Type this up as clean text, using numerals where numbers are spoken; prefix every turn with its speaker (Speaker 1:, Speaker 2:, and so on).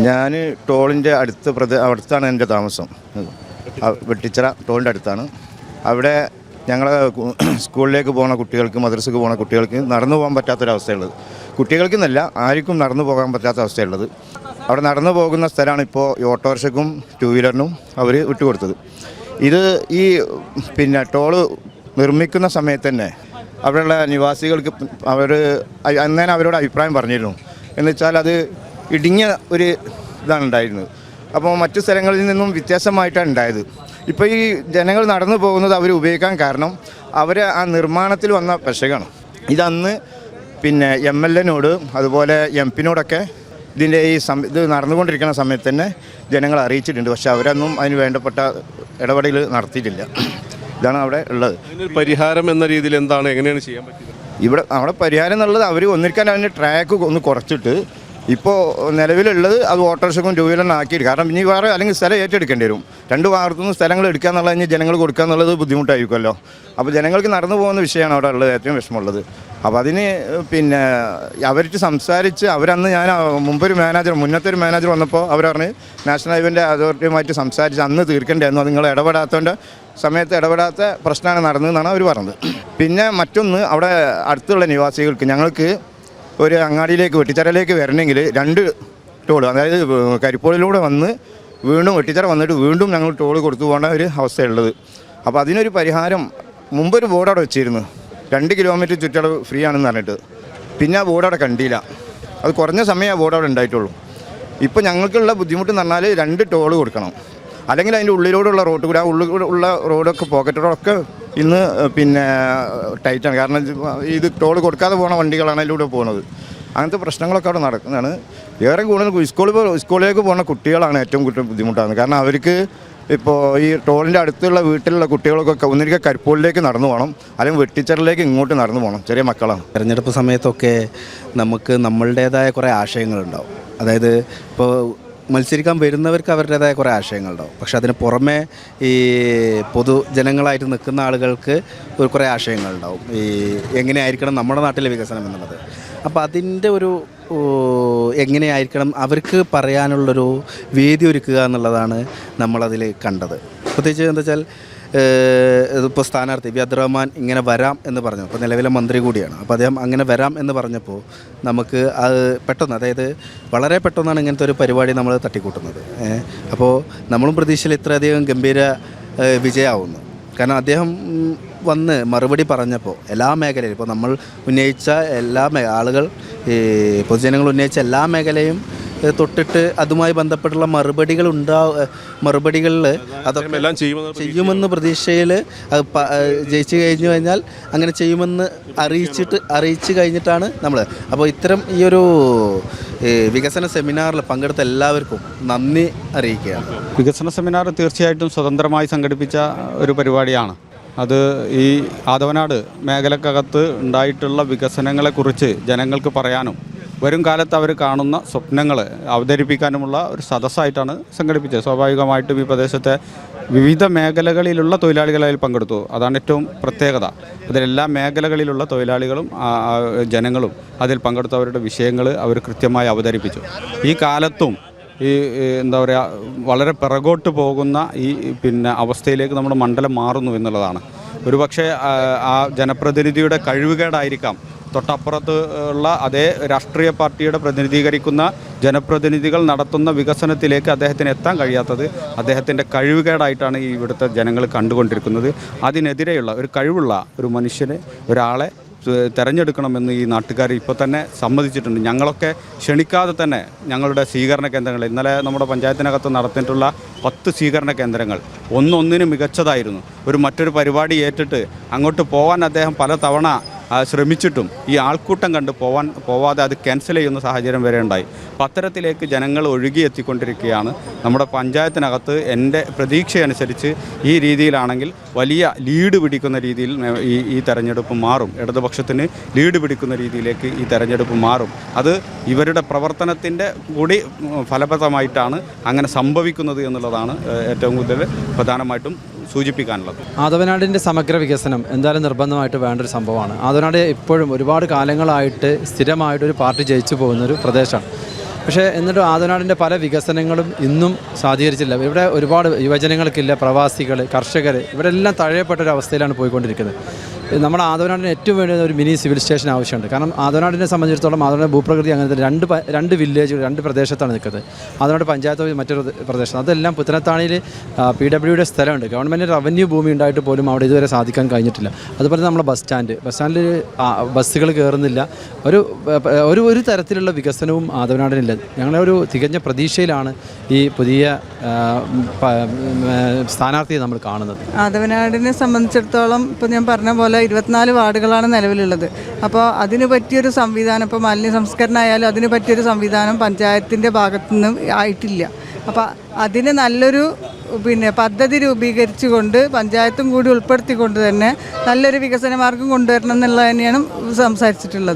Speaker 1: ഞാൻ ടോളിൻ്റെ അടുത്താണ് എൻ്റെ താമസം. വെട്ടിച്ചിറ ടോളിൻ്റെ അടുത്താണ്. അവിടെ ഞങ്ങൾ സ്കൂളിലേക്ക് പോകുന്ന കുട്ടികൾക്ക്, മദ്രസക്ക് പോകുന്ന കുട്ടികൾക്ക് നടന്നു പോകാൻ പറ്റാത്തൊരവസ്ഥയുള്ളത്. കുട്ടികൾക്കെന്നല്ല, ആർക്കും നടന്നു പോകാൻ പറ്റാത്ത അവസ്ഥയുള്ളത്. അവിടെ നടന്നു പോകുന്ന സ്ഥലമാണ് ഇപ്പോൾ ഈ ഓട്ടോറിക്ഷയ്ക്കും ടൂ വീലറിനും അവർ വിട്ടുകൊടുത്തത്. ഇത് ഈ ടോള് നിർമ്മിക്കുന്ന സമയത്ത് തന്നെ അവിടെയുള്ള നിവാസികൾക്ക് അന്നേരം അവരോട് അഭിപ്രായം പറഞ്ഞിരുന്നു. എന്ന് വെച്ചാൽ അത് ഇടുങ്ങിയ ഒരു ഇതാണ് ഉണ്ടായിരുന്നത്. അപ്പോൾ മറ്റു സ്ഥലങ്ങളിൽ നിന്നും വ്യത്യാസമായിട്ടാണ് ഉണ്ടായത്. ഇപ്പോൾ ഈ ജനങ്ങൾ നടന്നു പോകുന്നത് അവർ ഉപയോഗിക്കാൻ കാരണം അവർ ആ നിർമ്മാണത്തിൽ വന്ന പെശകാണ്. ഇതന്ന് MLA-നോട് അതുപോലെ MP-നോടൊക്കെ ഇതിൻ്റെ ഇത് നടന്നുകൊണ്ടിരിക്കുന്ന സമയത്ത് തന്നെ ജനങ്ങൾ അറിയിച്ചിട്ടുണ്ട്. പക്ഷേ അവരൊന്നും അതിന് വേണ്ടപ്പെട്ട ഇടപെടൽ നടത്തിയിട്ടില്ല. ഇതാണ് അവിടെ ഉള്ളത്.
Speaker 2: പരിഹാരം എന്ന രീതിയിൽ എന്താണ്, എങ്ങനെയാണ് ചെയ്യാൻ പറ്റുന്നത്?
Speaker 1: അവിടെ പരിഹാരം എന്നുള്ളത് അവർ ഒന്നിരിക്കാൻ അതിൻ്റെ ട്രാക്ക് ഒന്ന് കുറച്ചിട്ട് ഇപ്പോൾ നിലവിലുള്ളത് അത് ഓട്ടോറിക്ഷക്കും ടൂ വീലറിനും ആക്കിയിട്ട്, കാരണം ഇനി വേറെ അല്ലെങ്കിൽ സ്ഥലം ഏറ്റെടുക്കേണ്ടി വരും. രണ്ട് ഭാഗത്തുനിന്ന് സ്ഥലങ്ങൾ എടുക്കുക എന്നുള്ളത് ഇനി ജനങ്ങൾ കൊടുക്കുക എന്നുള്ളത് ബുദ്ധിമുട്ടായിരിക്കുമല്ലോ. അപ്പോൾ ജനങ്ങൾക്ക് നടന്നു പോകുന്ന വിഷയമാണ് അവിടെ ഉള്ളത് ഏറ്റവും വിഷമമുള്ളത്. അപ്പോൾ അതിന് അവർക്ക് സംസാരിച്ച് അവരന്ന് ഞാൻ മുന്നത്തെ ഒരു മാനേജർ വന്നപ്പോൾ അവർ പറഞ്ഞ് നാഷണൽ ഹൈവേൻ്റെ അതോറിറ്റിയുമായിട്ട് സംസാരിച്ച് അന്ന് തീർക്കേണ്ടതെന്നു. അത് നിങ്ങൾ ഇടപെടാത്തതിൻ്റെ സമയത്ത് ഇടപെടാത്ത പ്രശ്നമാണ് നടന്നതെന്നാണ് അവർ പറഞ്ഞത്. പിന്നെ മറ്റൊന്ന്, അവിടെ അടുത്തുള്ള നിവാസികൾക്ക് ഞങ്ങൾക്ക് ഒരു അങ്ങാടിയിലേക്ക് വെട്ടിച്ചിറയിലേക്ക് വരണമെങ്കിൽ 2 ടോൾ, അതായത് കരിപ്പോളിലൂടെ വന്ന് വീണ്ടും വെട്ടിച്ചിറ വന്നിട്ട് വീണ്ടും ഞങ്ങൾ ടോൾ കൊടുത്തു പോകേണ്ട ഒരു അവസ്ഥയുള്ളത്. അപ്പോൾ അതിനൊരു പരിഹാരം മുമ്പൊരു ബോർഡ് അവിടെ വെച്ചിരുന്നു, 2 കിലോമീറ്റർ ചുറ്റളവ് ഫ്രീ ആണെന്ന് പറഞ്ഞിട്ട്. പിന്നെ ആ ബോർഡ് അവിടെ കണ്ടില്ല. അത് കുറഞ്ഞ സമയം ആ ബോർഡ് അവിടെ ഉണ്ടായിട്ടുള്ളൂ. ഇപ്പോൾ ഞങ്ങൾക്കുള്ള ബുദ്ധിമുട്ടെന്ന് പറഞ്ഞാൽ 2 ടോൾ കൊടുക്കണം, അല്ലെങ്കിൽ അതിൻ്റെ ഉള്ളിലൂടെയുള്ള റോഡ് കൂടെ, ആ ഉള്ളിലുള്ള റോഡൊക്കെ പോക്കറ്റ് റോഡൊക്കെ ഇന്ന് ടൈറ്റാണ്. കാരണം ഇത് ടോൾ കൊടുക്കാതെ പോകുന്ന വണ്ടികളാണ് അതിലൂടെ പോകുന്നത്. അങ്ങനത്തെ പ്രശ്നങ്ങളൊക്കെ അവിടെ നടക്കുന്നതാണ്. ഏറെ കൂടുതൽ സ്കൂളിലേക്ക് പോകുന്ന കുട്ടികളാണ് ഏറ്റവും കൂടുതൽ ബുദ്ധിമുട്ടാകുന്നത്. കാരണം അവർക്ക് ഇപ്പോൾ ഈ ടോളിൻ്റെ അടുത്തുള്ള വീട്ടിലുള്ള കുട്ടികൾക്കൊക്കെ ഒന്നിരിക്കെ കരിപ്പോളിലേക്ക് നടന്നു പോകണം, അല്ലെങ്കിൽ വെട്ടിച്ചിറയിലേക്ക് ഇങ്ങോട്ട് നടന്നു പോകണം. ചെറിയ മക്കളാണ്.
Speaker 3: തിരഞ്ഞെടുപ്പ് സമയത്തൊക്കെ നമുക്ക് നമ്മളുടേതായ കുറേ ആശയങ്ങളുണ്ടാവും. അതായത് ഇപ്പോൾ മത്സരിക്കാൻ വരുന്നവർക്ക് അവരുടേതായ കുറേ ആശയങ്ങളുണ്ടാവും. പക്ഷെ അതിന് പുറമെ ഈ പൊതുജനങ്ങളായിട്ട് നിൽക്കുന്ന ആളുകൾക്ക് കുറേ ആശയങ്ങളുണ്ടാവും. ഈ എങ്ങനെയായിരിക്കണം നമ്മുടെ നാട്ടിലെ വികസനം എന്നുള്ളത്. അപ്പോൾ അതിൻ്റെ ഒരു എങ്ങനെയായിരിക്കണം അവർക്ക് പറയാനുള്ളൊരു വേദി ഒരുക്കുക എന്നുള്ളതാണ് നമ്മളതിൽ കണ്ടത്. പ്രത്യേകിച്ച് എന്താ വെച്ചാൽ ഇതിപ്പോൾ സ്ഥാനാർത്ഥി അബ്ദുറഹ്മാൻ ഇങ്ങനെ വരാം എന്ന് പറഞ്ഞു. അപ്പോൾ നിലവിലെ മന്ത്രി കൂടിയാണ്. അപ്പോൾ അദ്ദേഹം അങ്ങനെ വരാം എന്ന് പറഞ്ഞപ്പോൾ നമുക്ക് അത് പെട്ടെന്ന്, അതായത് വളരെ പെട്ടെന്നാണ് ഇങ്ങനത്തെ ഒരു പരിപാടി നമ്മൾ തട്ടിക്കൂട്ടുന്നത്. അപ്പോൾ നമ്മളും പ്രതീക്ഷയിൽ ഇത്രയധികം ഗംഭീര വിജയമാവുന്നു. കാരണം അദ്ദേഹം വന്ന് മറുപടി പറഞ്ഞപ്പോൾ എല്ലാ മേഖലയിലും, ഇപ്പോൾ നമ്മൾ ഉന്നയിച്ച എല്ലാ ആളുകൾ, ഈ പൊതുജനങ്ങൾ ഉന്നയിച്ച എല്ലാ മേഖലയും തൊട്ടിട്ട് അതുമായി ബന്ധപ്പെട്ടുള്ള മറുപടികളിൽ അതൊക്കെ എല്ലാം ചെയ്യുമെന്ന് പ്രതീക്ഷയിൽ ജയിച്ചു കഴിഞ്ഞു കഴിഞ്ഞാൽ അങ്ങനെ ചെയ്യുമെന്ന് അറിയിച്ചു കഴിഞ്ഞിട്ടാണ് നമ്മൾ. അപ്പോൾ ഇത്തരം ഈ ഒരു വികസന സെമിനാറിൽ പങ്കെടുത്ത എല്ലാവർക്കും നന്ദി അറിയിക്കുകയാണ്.
Speaker 4: വികസന സെമിനാർ തീർച്ചയായിട്ടും സ്വതന്ത്രമായി സംഘടിപ്പിച്ച ഒരു പരിപാടിയാണ്. അത് ഈ ആദവനാട് മേഖലക്കകത്ത് ഉണ്ടായിട്ടുള്ള വികസനങ്ങളെക്കുറിച്ച് ജനങ്ങൾക്ക് പറയാനും വരും കാലത്ത് അവർ കാണുന്ന സ്വപ്നങ്ങൾ അവതരിപ്പിക്കാനുമുള്ള ഒരു സദസ്സായിട്ടാണ് സംഘടിപ്പിച്ചത്. സ്വാഭാവികമായിട്ടും ഈ പ്രദേശത്തെ വിവിധ മേഖലകളിലുള്ള തൊഴിലാളികൾ അതിൽ പങ്കെടുത്തു. അതാണ് ഏറ്റവും പ്രത്യേകത. അതിലെല്ലാ മേഖലകളിലുള്ള തൊഴിലാളികളും ജനങ്ങളും അതിൽ പങ്കെടുത്തവരുടെ വിഷയങ്ങൾ അവർ കൃത്യമായി അവതരിപ്പിച്ചു. ഈ കാലത്തും ഈ എന്താ പറയുക, വളരെ പിറകോട്ട് പോകുന്ന ഈ അവസ്ഥയിലേക്ക് നമ്മുടെ മണ്ഡലം മാറുന്നു എന്നുള്ളതാണ്. ഒരുപക്ഷെ ആ ജനപ്രതിനിധിയുടെ കഴിവുകേടായിരിക്കാം തൊട്ടപ്പുറത്ത് ഉള്ള അതേ രാഷ്ട്രീയ പാർട്ടിയുടെ പ്രതിനിധീകരിക്കുന്ന ജനപ്രതിനിധികൾ നടത്തുന്ന വികസനത്തിലേക്ക് അദ്ദേഹത്തിന് എത്താൻ കഴിയാത്തത് അദ്ദേഹത്തിൻ്റെ കഴിവുകേടായിട്ടാണ് ഈ ഇവിടുത്തെ ജനങ്ങൾ കണ്ടുകൊണ്ടിരിക്കുന്നത്. അതിനെതിരെയുള്ള ഒരു കഴിവുള്ള ഒരു മനുഷ്യനെ, ഒരാളെ തിരഞ്ഞെടുക്കണമെന്ന് ഈ നാട്ടുകാർ ഇപ്പോൾ തന്നെ സമ്മതിച്ചിട്ടുണ്ട്. ഞങ്ങളൊക്കെ ക്ഷണിക്കാതെ തന്നെ ഞങ്ങളുടെ സ്വീകരണ കേന്ദ്രങ്ങൾ, ഇന്നലെ നമ്മുടെ പഞ്ചായത്തിനകത്ത് നടത്തിയിട്ടുള്ള 10 സ്വീകരണ കേന്ദ്രങ്ങൾ ഒന്നൊന്നിനും മികച്ചതായിരുന്നു. മറ്റൊരു പരിപാടി ഏറ്റിട്ട് അങ്ങോട്ട് പോകാൻ അദ്ദേഹം പല തവണ ശ്രമിച്ചിട്ടും ഈ ആൾക്കൂട്ടം കണ്ട് പോവാതെ അത് ക്യാൻസൽ ചെയ്യുന്ന സാഹചര്യം വരെ ഉണ്ടായി. അപ്പം അത്തരത്തിലേക്ക് ജനങ്ങൾ ഒഴുകിയെത്തിക്കൊണ്ടിരിക്കുകയാണ്. നമ്മുടെ പഞ്ചായത്തിനകത്ത് എൻ്റെ പ്രതീക്ഷയനുസരിച്ച് ഈ രീതിയിലാണെങ്കിൽ വലിയ ലീഡ് പിടിക്കുന്ന രീതിയിൽ ഈ തെരഞ്ഞെടുപ്പ് മാറും. ഇടതുപക്ഷത്തിന് ലീഡ് പിടിക്കുന്ന രീതിയിലേക്ക് ഈ തെരഞ്ഞെടുപ്പ് മാറും. അത് ഇവരുടെ പ്രവർത്തനത്തിൻ്റെ കൂടി ഫലപ്രദമായിട്ടാണ് അങ്ങനെ സംഭവിക്കുന്നത് എന്നുള്ളതാണ് ഏറ്റവും കൂടുതൽ പ്രധാനമായിട്ടും സൂചിപ്പിക്കാനുള്ളത്.
Speaker 5: ആദവനാടിൻ്റെ സമഗ്ര വികസനം എന്തായാലും നിർബന്ധമായിട്ട് വേണ്ടൊരു സംഭവമാണ്. ആദവനാട് ഇപ്പോഴും ഒരുപാട് കാലങ്ങളായിട്ട് സ്ഥിരമായിട്ടൊരു പാർട്ടി ജയിച്ചു പോകുന്നൊരു പ്രദേശമാണ്. പക്ഷേ എന്നിട്ടും ആദവനാടിൻ്റെ പല വികസനങ്ങളും ഇന്നും സാധീകരിച്ചില്ല. ഇവിടെ ഒരുപാട് യുവജനങ്ങൾക്കില്ല, പ്രവാസികൾ, കർഷകർ, ഇവിടെ എല്ലാം തഴയപ്പെട്ട ഒരു അവസ്ഥയിലാണ് പോയിക്കൊണ്ടിരിക്കുന്നത്. നമ്മുടെ ആദവനാടിന് ഏറ്റവും വേണ്ട ഒരു മിനി സിവിൽ സ്റ്റേഷൻ ആവശ്യമുണ്ട്. കാരണം ആദവനാടിനെ സംബന്ധിച്ചിടത്തോളം ആദവനാട് ഭൂപ്രകൃതി അങ്ങനത്തെ രണ്ട് വില്ലേജുകൾ, 2 പ്രദേശത്താണ് നിൽക്കുന്നത്. ആദവനാട് പഞ്ചായത്ത് മറ്റൊരു പ്രദേശം, അതെല്ലാം പുത്തനത്താണിയിൽ PWയുടെ സ്ഥലമുണ്ട്. ഗവൺമെൻറ് റവന്യൂ ഭൂമി ഉണ്ടായിട്ട് പോലും അവിടെ ഇതുവരെ സാധിക്കാൻ കഴിഞ്ഞിട്ടില്ല. അതുപോലെ നമ്മുടെ ബസ് സ്റ്റാൻഡിൽ ബസ്സുകൾ കയറുന്നില്ല. ഒരു തരത്തിലുള്ള വികസനവും ആദവനാടിനില്ല. ഞങ്ങളെ ഒരു തികഞ്ഞ പ്രതീക്ഷയിലാണ് ഈ പുതിയ സ്ഥാനാർത്ഥിയെ നമ്മൾ കാണുന്നത്.
Speaker 6: ആദവനാടിനെ സംബന്ധിച്ചിടത്തോളം ഇപ്പോൾ ഞാൻ പറഞ്ഞ പോലെ 24 വാർഡുകളാണ് നിലവിലുള്ളത്. അപ്പോൾ അതിന് പറ്റിയൊരു സംവിധാനം, ഇപ്പോൾ മാലിന്യ സംസ്കരണമായാലും അതിന് പറ്റിയൊരു സംവിധാനം പഞ്ചായത്തിൻ്റെ ഭാഗത്തുനിന്ന് ആയിട്ടില്ല. അപ്പോൾ അതിന് നല്ലൊരു പദ്ധതി രൂപീകരിച്ചുകൊണ്ട് പഞ്ചായത്തും കൂടി ഉൾപ്പെടുത്തിക്കൊണ്ട് തന്നെ നല്ലൊരു വികസന മാർഗം കൊണ്ടുവരണം എന്നുള്ളത് തന്നെയാണ് സംസാരിച്ചിട്ടുള്ളത്.